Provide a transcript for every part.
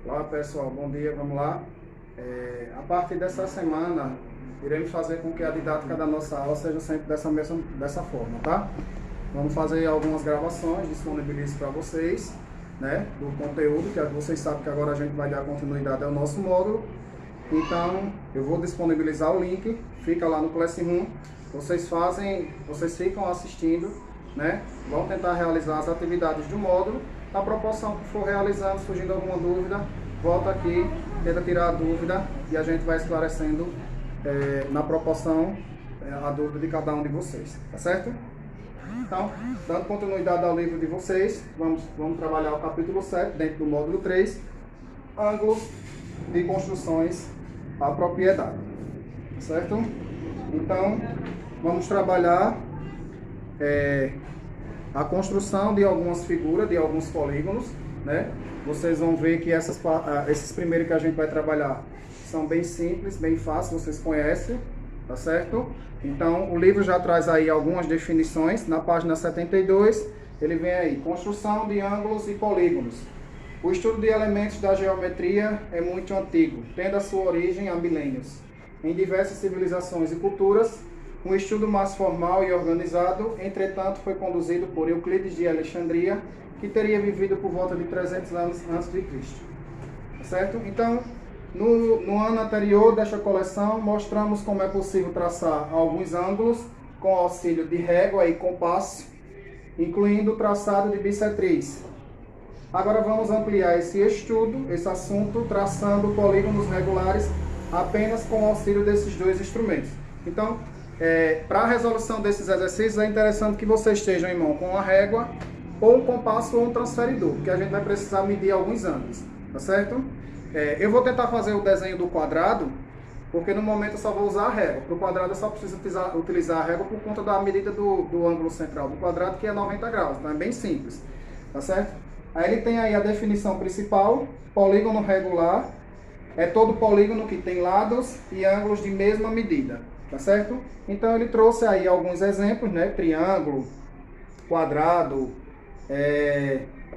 Olá pessoal, bom dia, vamos lá. A partir dessa semana, iremos fazer com que a didática da nossa aula seja sempre dessa forma, tá? Vamos fazer algumas gravações, disponibilizo para vocês, né, do conteúdo, que vocês sabem que agora a gente vai dar continuidade ao nosso módulo. Então, eu vou disponibilizar o link, fica lá no Classroom, vocês ficam assistindo, né? Vão tentar realizar as atividades do módulo. Na proporção que for realizando, surgindo alguma dúvida, volta aqui, tenta tirar a dúvida e a gente vai esclarecendo na proporção a dúvida de cada um de vocês, tá certo? Então, dando continuidade ao livro de vocês, vamos trabalhar o capítulo 7, dentro do módulo 3, ângulos de construções à propriedade, tá certo? Então, vamos trabalhar a construção de algumas figuras, de alguns polígonos, né? Vocês vão ver que esses primeiros que a gente vai trabalhar são bem simples, bem fáceis, vocês conhecem, tá certo? Então, o livro já traz aí algumas definições. Na página 72, ele vem aí, construção de ângulos e polígonos. O estudo de elementos da geometria é muito antigo, tendo a sua origem há milênios. Em diversas civilizações e culturas, um estudo mais formal e organizado, entretanto, foi conduzido por Euclides de Alexandria, que teria vivido por volta de 300 anos antes de Cristo. Certo? Então, no ano anterior desta coleção, mostramos como é possível traçar alguns ângulos com auxílio de régua e compasso, incluindo o traçado de bissetriz. Agora vamos ampliar esse estudo, esse assunto, traçando polígonos regulares apenas com o auxílio desses dois instrumentos. Então, para a resolução desses exercícios, é interessante que vocês estejam em mão com uma régua, ou um compasso ou um transferidor, porque a gente vai precisar medir alguns ângulos, tá certo? Eu vou tentar fazer o desenho do quadrado, porque no momento eu só vou usar a régua. Para o quadrado eu só preciso utilizar a régua por conta da medida do ângulo central do quadrado, que é 90 graus, então é bem simples, tá certo? Aí ele tem aí a definição principal: polígono regular é todo polígono que tem lados e ângulos de mesma medida. Tá certo? Então ele trouxe aí alguns exemplos, né? Triângulo, quadrado,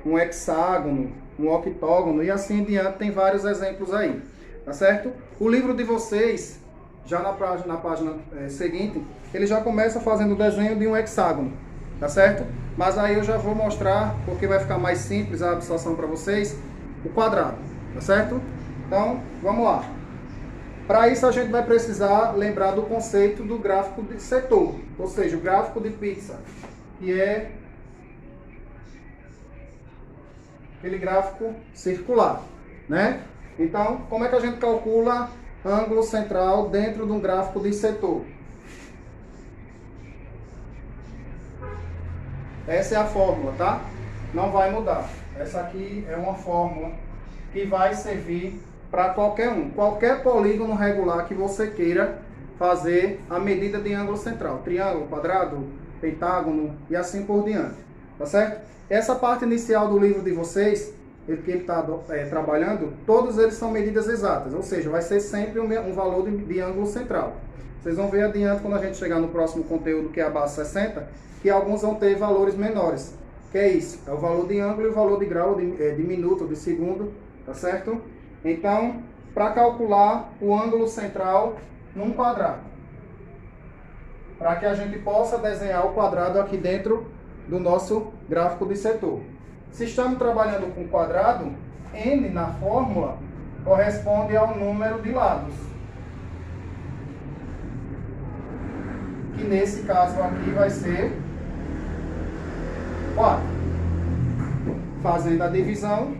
um hexágono, um octógono e assim em diante, tem vários exemplos aí. Tá certo? O livro de vocês, já na página seguinte, ele já começa fazendo o desenho de um hexágono. Tá certo? Mas aí eu já vou mostrar, porque vai ficar mais simples a absorção para vocês, o quadrado. Tá certo? Então, vamos lá. Para isso a gente vai precisar lembrar do conceito do gráfico de setor, ou seja, o gráfico de pizza, que é aquele gráfico circular, né? Então, como é que a gente calcula ângulo central dentro de um gráfico de setor? Essa é a fórmula, tá? Não vai mudar. Essa aqui é uma fórmula que vai servir para qualquer polígono regular que você queira fazer a medida de ângulo central, triângulo, quadrado, pentágono e assim por diante, tá certo? Essa parte inicial do livro de vocês, que ele está trabalhando, todos eles são medidas exatas, ou seja, vai ser sempre um valor de ângulo central. Vocês vão ver adiante, quando a gente chegar no próximo conteúdo, que é a base 60, que alguns vão ter valores menores, que é isso, é o valor de ângulo e o valor de grau, de minuto, de segundo, tá certo? Então, para calcular o ângulo central num quadrado, para que a gente possa desenhar o quadrado aqui dentro do nosso gráfico de setor. Se estamos trabalhando com quadrado, n na fórmula corresponde ao número de lados, que nesse caso aqui vai ser 4. Fazendo a divisão,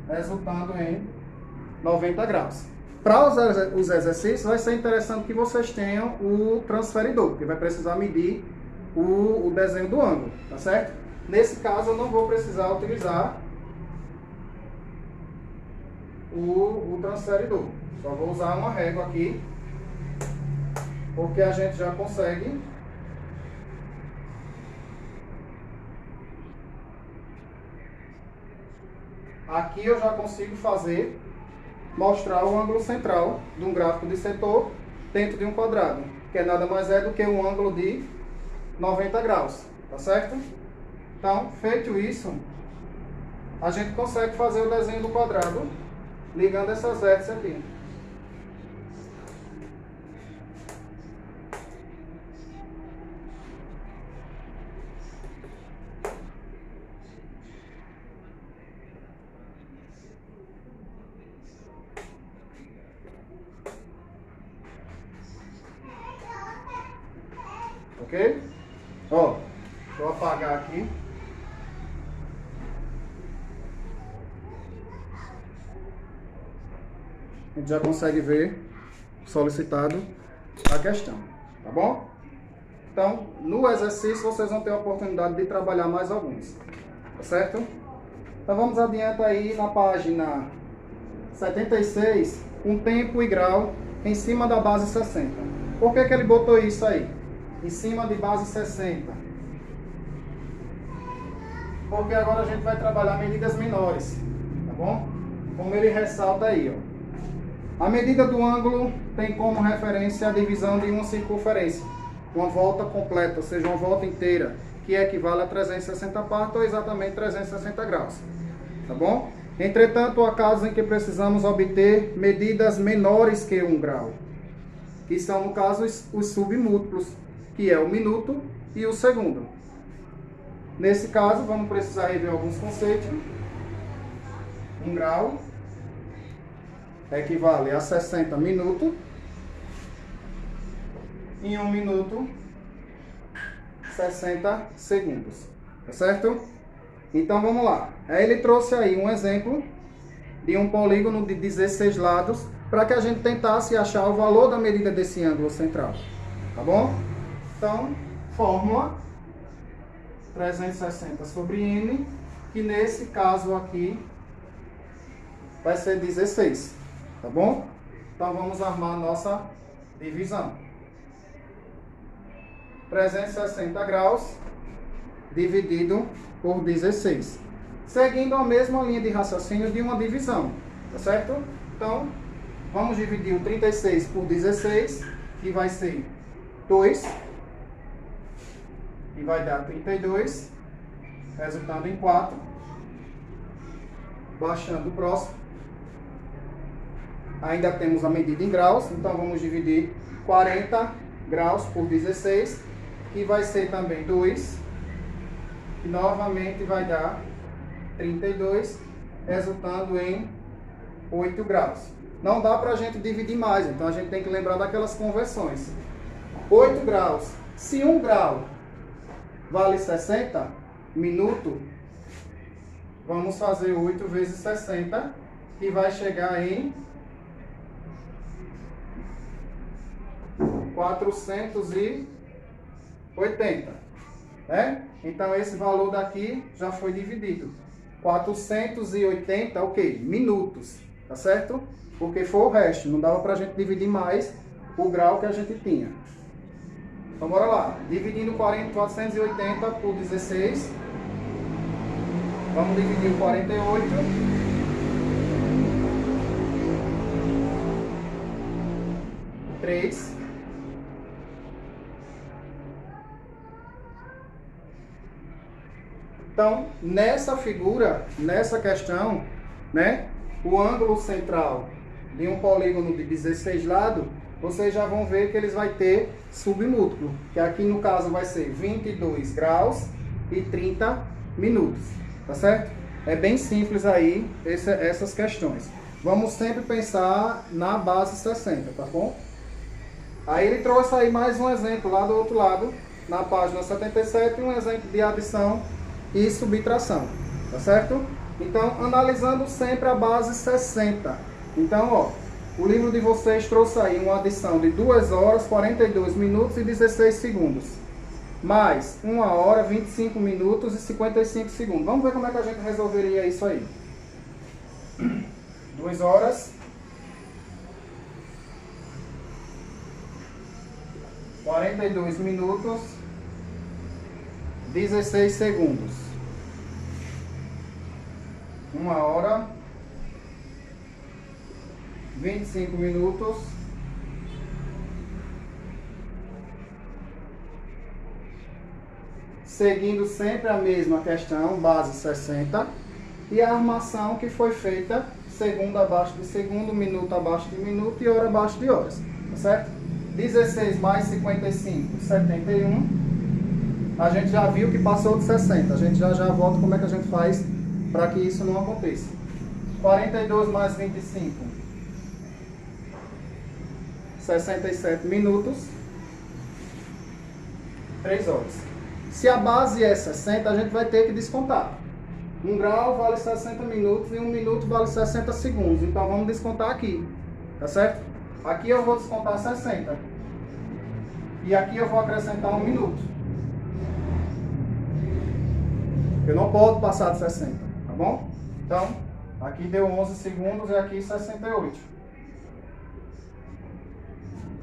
resultando em 90 graus. Para os exercícios, vai ser interessante que vocês tenham o transferidor, porque vai precisar medir o desenho do ângulo, tá certo? Nesse caso, eu não vou precisar utilizar o transferidor. Só vou usar uma régua aqui, porque a gente já consegue aqui eu já consigo mostrar o ângulo central de um gráfico de setor dentro de um quadrado, que é nada mais é do que um ângulo de 90 graus, tá certo? Então, feito isso, a gente consegue fazer o desenho do quadrado ligando essas vértices aqui. Ok? Ó, deixa eu apagar aqui. A gente já consegue ver solicitado a questão, tá bom? Então, no exercício vocês vão ter a oportunidade de trabalhar mais alguns, tá certo? Então vamos adiante aí na página 76, com tempo e grau em cima da base 60. Por que que ele botou isso aí? Em cima de base 60. Porque agora a gente vai trabalhar medidas menores, tá bom? Como ele ressalta aí, ó. A medida do ângulo tem como referência a divisão de uma circunferência, uma volta completa, ou seja, uma volta inteira, que equivale a 360 partes ou exatamente 360 graus, tá bom? Entretanto, há casos em que precisamos obter medidas menores que 1 grau, que são, no caso, os submúltiplos, que é o minuto e o segundo. Nesse caso, vamos precisar rever alguns conceitos. 1 grau equivale a 60 minutos. Em 1 minuto, 60 segundos. Tá certo? Então vamos lá. Aí ele trouxe aí um exemplo de um polígono de 16 lados para que a gente tentasse achar o valor da medida desse ângulo central. Tá bom? Então, fórmula 360 sobre n, que nesse caso aqui vai ser 16. Tá bom? Então vamos armar a nossa divisão. 360 graus dividido por 16. Seguindo a mesma linha de raciocínio de uma divisão. Tá certo? Então, vamos dividir o 36 por 16, que vai ser 2. E vai dar 32, resultando em 4. Baixando o próximo. Ainda temos a medida em graus, então vamos dividir 40 graus por 16, que vai ser também 2. E novamente vai dar 32, resultando em 8 graus. Não dá para a gente dividir mais, então a gente tem que lembrar daquelas conversões. 8 graus. Se 1 grau vale 60 minutos, vamos fazer 8 vezes 60, que vai chegar em 480, né? Então esse valor daqui já foi dividido. 480, ok, minutos, tá certo? Porque foi o resto, não dava pra gente dividir mais o grau que a gente tinha. Então bora lá, dividindo 480 por 16, vamos dividir o 48, três. Então, nessa figura, nessa questão, né, o ângulo central de um polígono de 16 lados, vocês já vão ver que eles vão ter submúltiplo, que aqui no caso vai ser 22 graus e 30 minutos, tá certo? É bem simples aí essas questões. Vamos sempre pensar na base 60, tá bom? Aí ele trouxe aí mais um exemplo lá do outro lado, na página 77, um exemplo de adição e subtração, tá certo? Então, analisando sempre a base 60. Então, ó, o livro de vocês trouxe aí uma adição de 2 horas, 42 minutos e 16 segundos. Mais 1 hora, 25 minutos e 55 segundos. Vamos ver como é que a gente resolveria isso aí. 2 horas, 42 minutos, 16 segundos. 1 hora, 25 minutos, seguindo sempre a mesma questão, base 60, e a armação que foi feita segundo abaixo de segundo, minuto abaixo de minuto e hora abaixo de horas, tá certo? 16 mais 55, 71. A gente já viu que passou de 60. A gente já volta como é que a gente faz para que isso não aconteça. 42 mais 25, 67 minutos, 3 horas. Se a base é 60, a gente vai ter que descontar. 1 grau vale 60 minutos e 1 minuto vale 60 segundos. Então vamos descontar aqui, tá certo? Aqui eu vou descontar 60. E aqui eu vou acrescentar 1 minuto. Eu não posso passar de 60, tá bom? Então, aqui deu 11 segundos e aqui 68.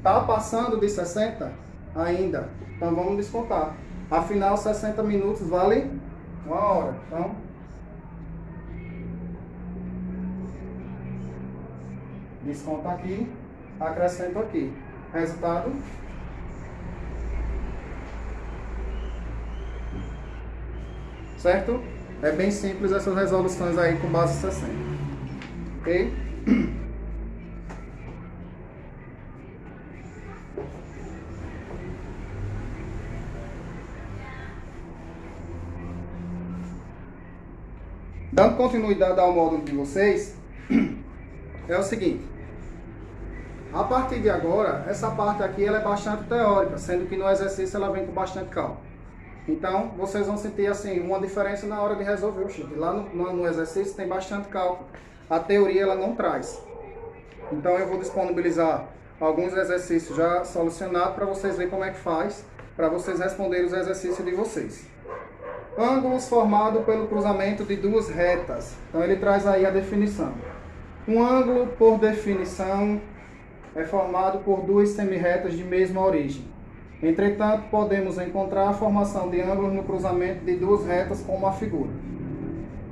Tá passando de 60 ainda? Então vamos descontar. Afinal, 60 minutos vale 1 hora. Então, desconto aqui, acrescento aqui. Resultado: certo? É bem simples essas resoluções aí com base 60. Ok? Dando continuidade ao módulo de vocês, é o seguinte. A partir de agora, essa parte aqui ela é bastante teórica, sendo que no exercício ela vem com bastante cálculo. Então, vocês vão sentir assim uma diferença na hora de resolver o chip. Lá no exercício tem bastante cálculo. A teoria ela não traz. Então, eu vou disponibilizar alguns exercícios já solucionados para vocês verem como é que faz, para vocês responderem os exercícios de vocês. Ângulos formados pelo cruzamento de duas retas. Então, ele traz aí a definição. Um ângulo, por definição, é formado por duas semirretas de mesma origem. Entretanto, podemos encontrar a formação de ângulos no cruzamento de duas retas como a figura.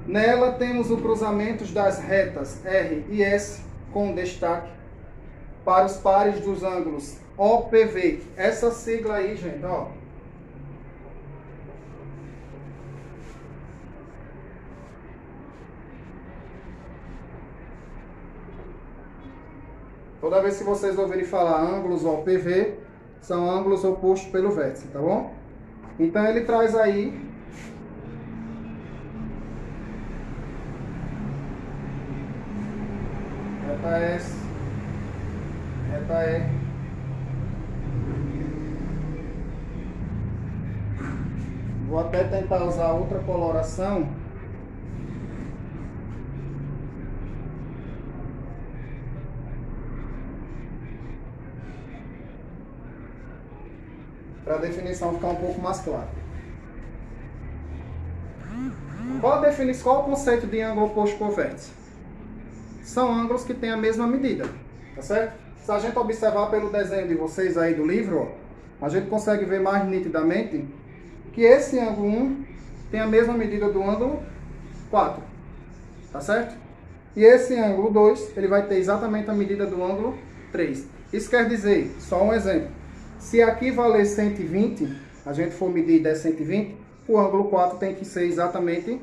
Nela temos o cruzamento das retas R e S com destaque para os pares dos ângulos OPV. Essa sigla aí, gente, ó. Toda vez que vocês ouvirem falar ângulos OPV, são ângulos opostos pelo vértice, tá bom? Então ele traz aí reta S, reta R, vou até tentar usar outra coloração para a definição ficar um pouco mais clara. Qual o conceito de ângulo oposto por vértice? São ângulos que têm a mesma medida, tá certo? Se a gente observar pelo desenho de vocês aí do livro, ó, a gente consegue ver mais nitidamente que esse ângulo 1 tem a mesma medida do ângulo 4, tá certo? E esse ângulo 2, ele vai ter exatamente a medida do ângulo 3. Isso quer dizer, só um exemplo, se aqui valer 120, a gente for medir 10 120, o ângulo 4 tem que ser exatamente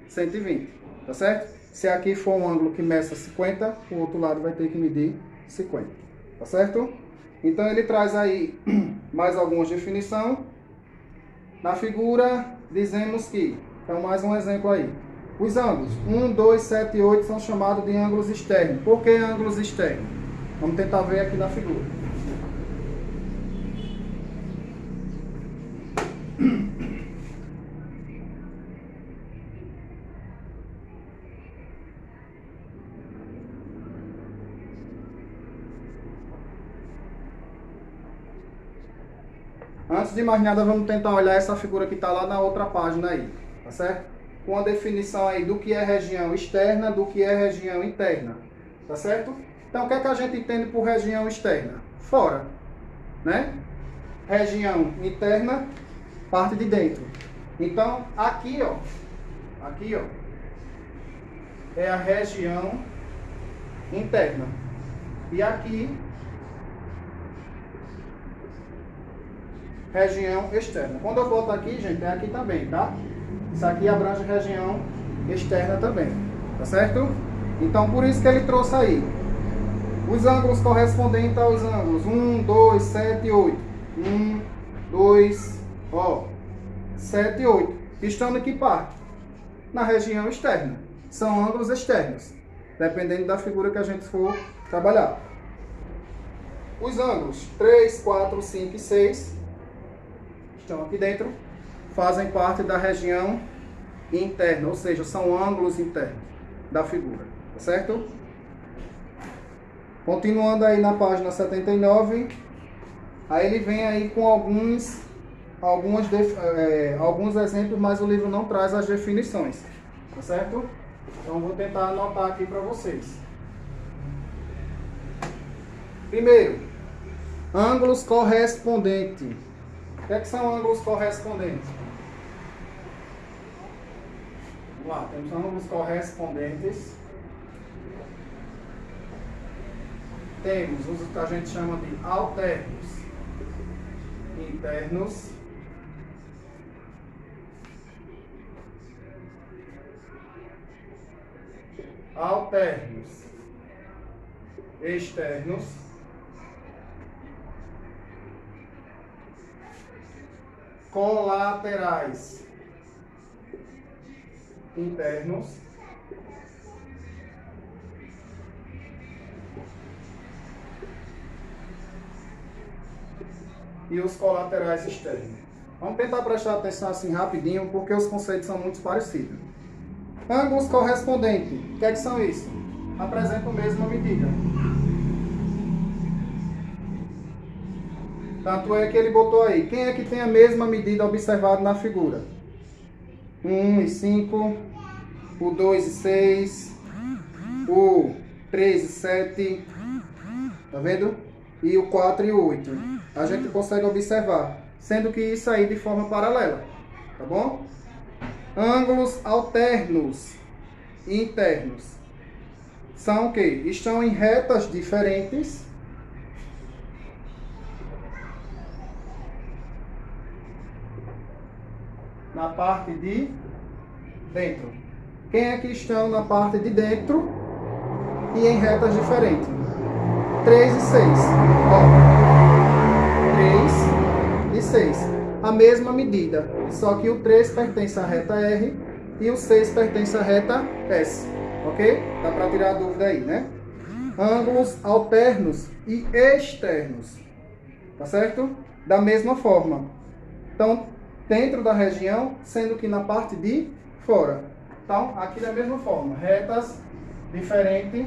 120, tá certo? Se aqui for um ângulo que meça 50, o outro lado vai ter que medir 50, tá certo? Então ele traz aí mais algumas definições. Na figura, dizemos que, então mais um exemplo aí. Os ângulos 1, 2, 7 e 8 são chamados de ângulos externos. Por que ângulos externos? Vamos tentar ver aqui na figura. Antes de mais nada, vamos tentar olhar essa figura que está lá na outra página aí, tá certo? Com a definição aí do que é região externa, do que é região interna, tá certo? Então, o que é que a gente entende por região externa? Fora, né? Região interna, parte de dentro. Então, aqui, ó, é a região interna. E aqui, região externa. Quando eu boto aqui, gente, é aqui também, tá? Isso aqui abrange região externa também, tá certo? Então, por isso que ele trouxe aí os ângulos correspondentes aos ângulos 1, 2, 7 e 8. 1, 2, 7 e 8. Estão em que parte? Na região externa. São ângulos externos, dependendo da figura que a gente for trabalhar. Os ângulos 3, 4, 5 e 6 estão aqui dentro, fazem parte da região interna, ou seja, são ângulos internos da figura, tá certo? Continuando aí na página 79, aí ele vem aí com alguns exemplos, mas o livro não traz as definições, tá certo? Então vou tentar anotar aqui para vocês. Primeiro, ângulos correspondentes. O que são ângulos correspondentes? Vamos lá, temos ângulos correspondentes. Temos os que a gente chama de alternos internos. Alternos externos. Colaterais internos. E os colaterais externos. Vamos tentar prestar atenção assim rapidinho, porque os conceitos são muito parecidos. Ângulos correspondentes. O que são isso? Apresentam a mesma medida. Tanto é que ele botou aí. Quem é que tem a mesma medida observada na figura? 1 e 5, o 2 e 6, o 3 e 7, tá vendo? E o 4 e o 8. A gente consegue observar, sendo que isso aí de forma paralela, tá bom? Ângulos alternos internos são o que? Estão em retas diferentes, na parte de dentro. Quem é que estão na parte de dentro e em retas diferentes? 3 e 6. Ó, 3 e 6. A mesma medida, só que o 3 pertence à reta R e o 6 pertence à reta S. Ok? Dá para tirar a dúvida aí, né? Ângulos alternos e externos. Tá certo? Da mesma forma. Então, dentro da região, sendo que na parte de fora. Então, aqui da mesma forma, retas diferentes,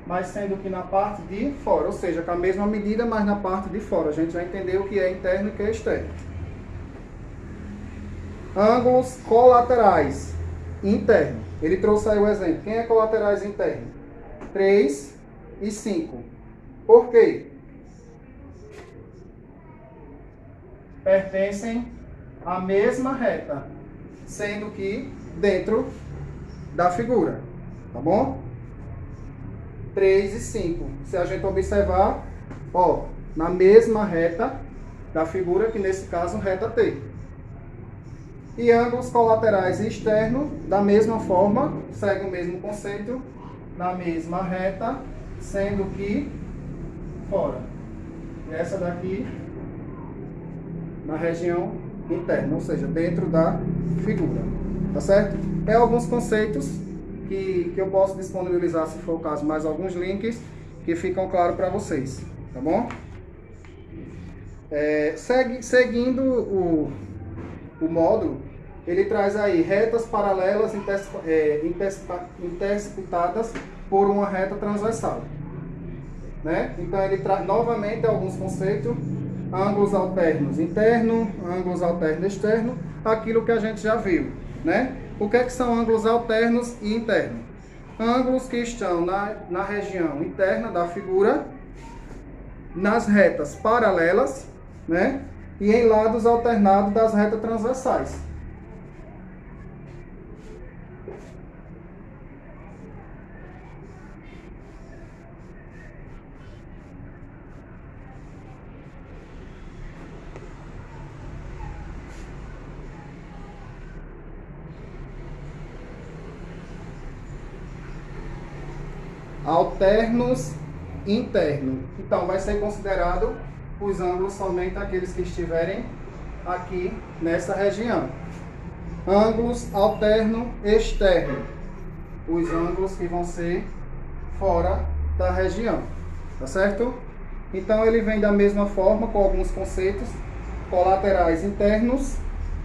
mas sendo que na parte de fora, ou seja, com a mesma medida, mas na parte de fora. A gente vai entender o que é interno e o que é externo. Ângulos colaterais internos. Ele trouxe aí o exemplo. Quem é colaterais internos? 3 e 5. Por quê? Pertencem à mesma reta, sendo que dentro da figura, tá bom? 3 e 5. Se a gente observar, ó, na mesma reta da figura, que nesse caso reta T. E ângulos colaterais externos, da mesma forma, segue o mesmo conceito, na mesma reta, sendo que fora. E essa daqui na região interna, ou seja, dentro da figura. Tá certo? É alguns conceitos que eu posso disponibilizar, se for o caso, mais alguns links que ficam claros para vocês. Tá bom? Seguindo o módulo, ele traz aí retas paralelas intersectadas por uma reta transversal. Né? Então ele traz novamente alguns conceitos, ângulos alternos interno, ângulos alternos externo, aquilo que a gente já viu. Né? O que são ângulos alternos e internos? Ângulos que estão na região interna da figura, nas retas paralelas, né? E em lados alternados das retas transversais. alternos internos. Então, vai ser considerado os ângulos somente aqueles que estiverem aqui nessa região. Ângulos alterno externo, os ângulos que vão ser fora da região, tá certo? Então ele vem da mesma forma com alguns conceitos: colaterais internos,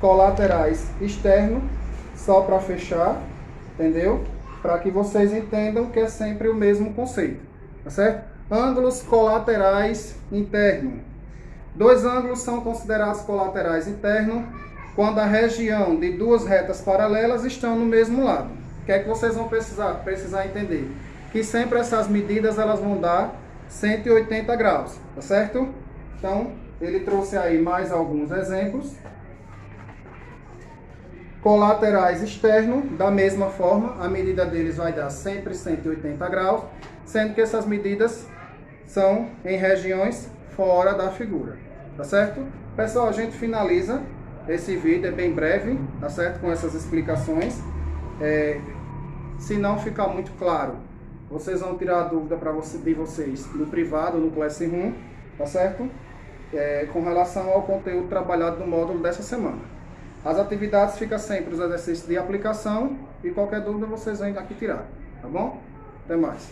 colaterais externos, só para fechar, entendeu? Para que vocês entendam que é sempre o mesmo conceito, tá certo? Ângulos colaterais internos. Dois ângulos são considerados colaterais internos quando a região de duas retas paralelas estão no mesmo lado. O que é que vocês vão precisar entender? Que sempre essas medidas elas vão dar 180 graus, tá certo? Então, ele trouxe aí mais alguns exemplos. Colaterais externos, da mesma forma, a medida deles vai dar sempre 180 graus, sendo que essas medidas são em regiões fora da figura, tá certo? Pessoal, a gente finaliza esse vídeo, é bem breve, tá certo? Com essas explicações. Se não ficar muito claro, vocês vão tirar a dúvida de vocês no privado, no Classroom, tá certo? Com relação ao conteúdo trabalhado no módulo dessa semana. As atividades ficam sempre os exercícios de aplicação e qualquer dúvida vocês vêm aqui tirar, tá bom? Até mais.